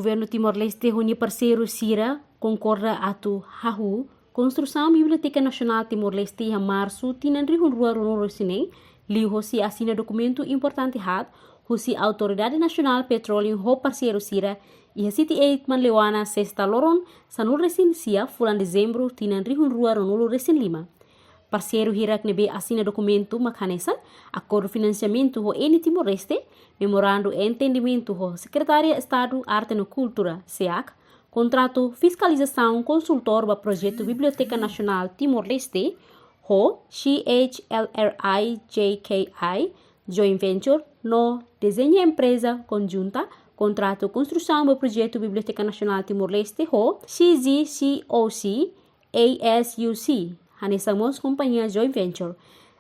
governo Timor-Leste reúne parceiro Sira concorda atu hahu construção Biblioteca Nacional Timor-Leste em março tinan rihun rua ronoro sineng li hosi assina documento importante hat hosi Autoridade Nacional Petroleum ho parceiro Sira e a City 8 Manlewana sexta loron sanul resin sia fulan dezembro tinan rihun rua ronoro resin 5. Parceiro hirak nebe assina documento makanesa acordo financiamento ho eni Timor-Leste, memorando entendimento ho Secretaria Estado Arte e Cultura, SEAC, contrato fiscalização consultor para projeto Biblioteca Nacional Timor-Leste, ho CHLRI-JKI, joint venture, no desenha empresa conjunta, contrato construção para projeto Biblioteca Nacional Timor-Leste, ho CZCOC, ASUC, Hanesamos Companhia Joint Venture.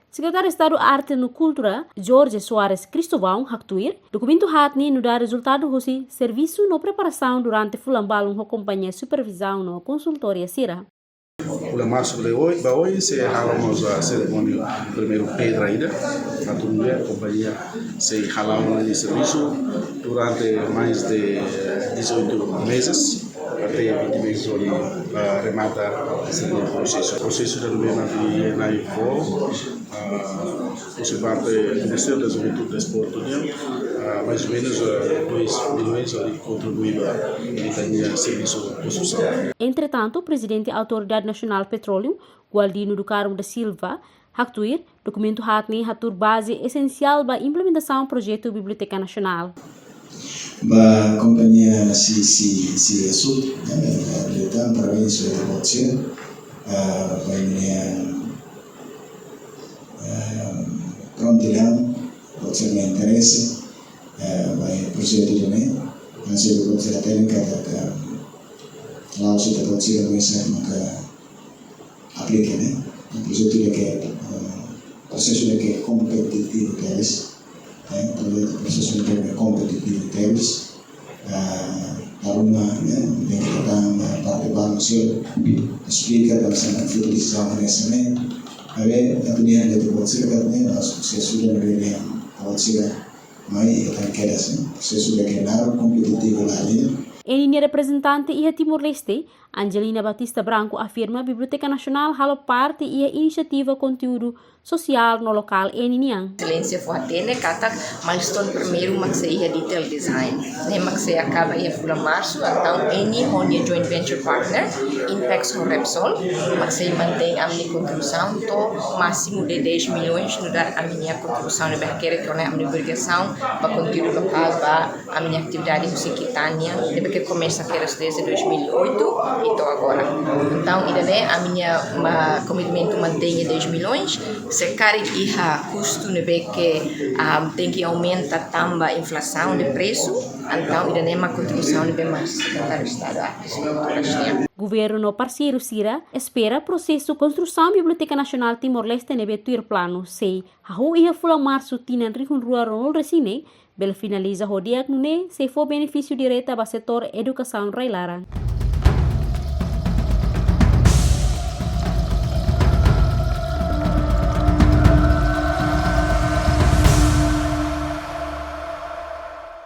Secretário de Estado Arte e Cultura, Jorge Soares Cristovão, Haktuir, documento hatni no dá resultado hoje serviço no preparação durante fulambalum ho companhia supervisão no consultoria Sira. Em março de hoje se halamos a cerimônia primeiro pedra ainda, a turma companhia se halamos de serviço durante mais de 18 meses. Até 20 meses onde remata esse processo. O processo de nomeamento de NAIFO, por parte do Ministério da Juventude e Desporto, mais ou menos 2 milhões ali contribuíram para o serviço de construção. Entretanto, o presidente da Autoridade Nacional Petróleo, Gualdino do Carmo da Silva, Haktuir, documento hatni hatur base essencial para a implementação do projeto Biblioteca Nacional. Ba companhia si Sud datang parabéns pela votação banyak kementerian votação de interesse baik projeto ini masih bekerja teknik kata lalu sudah votação bisa maka aplikan projeto ini proses ini kompetitif guys. Proses untuk kompetitif aroma yang datang partai bangsa speaker dan sangat full sama nesme abe dunia ada proses katanya sesudah dari proses mai akan kedas sesudah kenar kompetitif lain. Em representante e Timor-Leste, Angelina Batista Branco afirma a Biblioteca Nacional halo parte e iniciativa conteúdo social no local em Niang. Excelência Fuatene kata milestone primeiro maksei detail design. Ne maksei acaba em março, então eni honia joint venture partner Impex com Repsol, maksei mantém a minha contribuição to máximo de 10 milhões no dar a minha contribuição de berqueira que é a minha obrigação para conteúdo local para a minha atividade musiquitânia, que começa a desde 2008 e estou agora. Então, a minha commitmento mantém 10 milhões. Se carrega custo que tem que aumentar também a inflação de preço, então uma contribuição de mais secretário de Estado. Governo parceiro Sira espera processo construção Biblioteca Nacional Timor-Leste nebe tuir plano sei hahu ia fula março tinan rihun rua ronol resine bel finaliza hodiak nune se for benefício direto para setor educação railaran.